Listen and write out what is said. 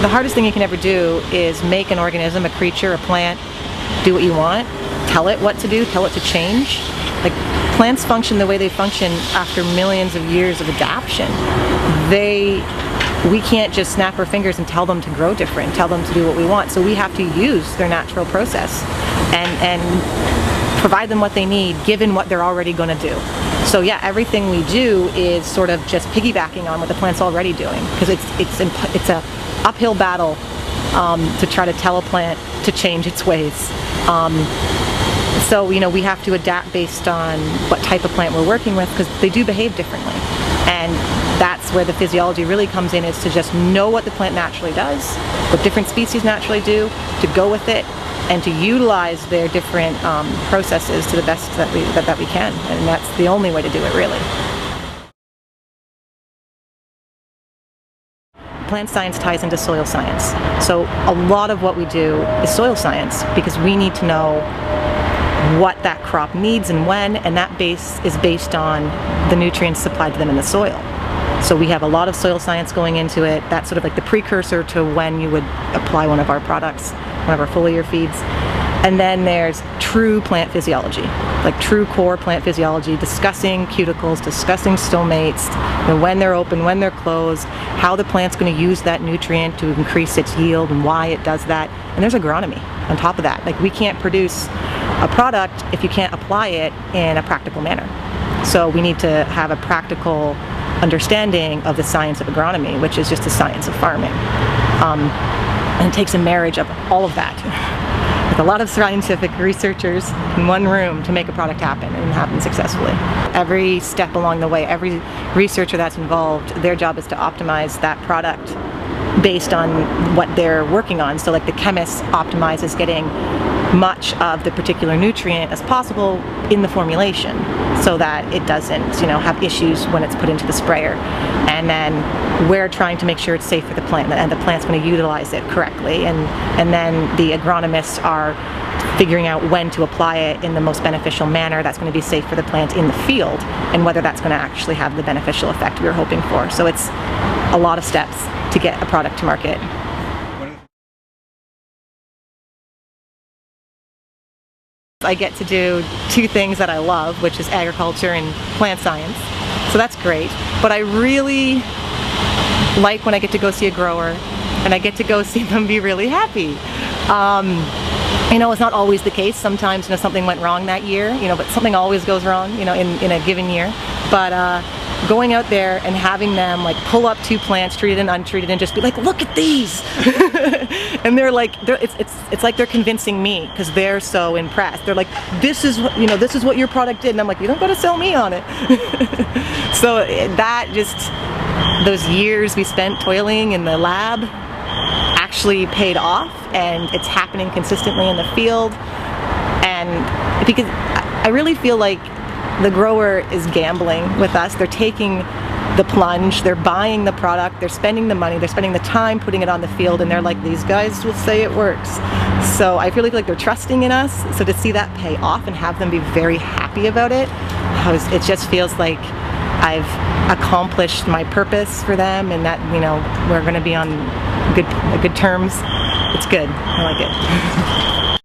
the hardest thing you can ever do is make an organism, a creature, a plant, do what you want, tell it what to do, tell it to change. Like, plants function the way they function after millions of years of adaptation. We can't just snap our fingers and tell them to grow different, tell them to do what we want. So we have to use their natural process and provide them what they need, given what they're already going to do. So yeah, everything we do is sort of just piggybacking on what the plant's already doing, because it's a uphill battle to try to tell a plant to change its ways. So we have to adapt based on what type of plant we're working with, because they do behave differently. And that's where the physiology really comes in, is to just know what the plant naturally does, what different species naturally do, to go with it, and to utilize their different processes to the best that we can. And that's the only way to do it, really. Plant science ties into soil science. So a lot of what we do is soil science, because we need to know what that crop needs and when, and that base is based on the nutrients supplied to them in the soil. So we have a lot of soil science going into it. That's sort of like the precursor to when you would apply one of our products, one of our foliar feeds. And then there's true plant physiology, like true core plant physiology, discussing cuticles, discussing stomates, when they're open, when they're closed, how the plant's going to use that nutrient to increase its yield and why it does that. And there's agronomy on top of that. Like, we can't produce a product if you can't apply it in a practical manner. So we need to have a practical understanding of the science of agronomy, which is just the science of farming. And it takes a marriage of all of that, with a lot of scientific researchers in one room to make a product happen, and happen successfully. Every step along the way, every researcher that's involved, their job is to optimize that product based on what they're working on. So like the chemist optimizes getting much of the particular nutrient as possible in the formulation, so that it doesn't, have issues when it's put into the sprayer. And then we're trying to make sure it's safe for the plant, and the plant's going to utilize it correctly. And then the agronomists are figuring out when to apply it in the most beneficial manner that's going to be safe for the plant in the field, and whether that's going to actually have the beneficial effect we were hoping for. So it's a lot of steps to get a product to market. I get to do two things that I love, which is agriculture and plant science. So that's great. But I really like when I get to go see a grower and I get to go see them be really happy. It's not always the case. Sometimes, something went wrong that year, but something always goes wrong, in a given year. But going out there and having them like pull up two plants, treated and untreated, and just be like, look at these. And they're like, it's like they're convincing me, because they're so impressed. They're like, this is what your product did. And I'm like, you don't got to sell me on it. So that those years we spent toiling in the lab actually paid off, and it's happening consistently in the field. And because I really feel like the grower is gambling with us. They're taking the plunge, they're buying the product, they're spending the money, they're spending the time putting it on the field, and they're like, these guys will say it works. So I really feel like they're trusting in us. So to see that pay off and have them be very happy about it, it just feels like I've accomplished my purpose for them, and that we're going to be on good terms. It's good. I like it.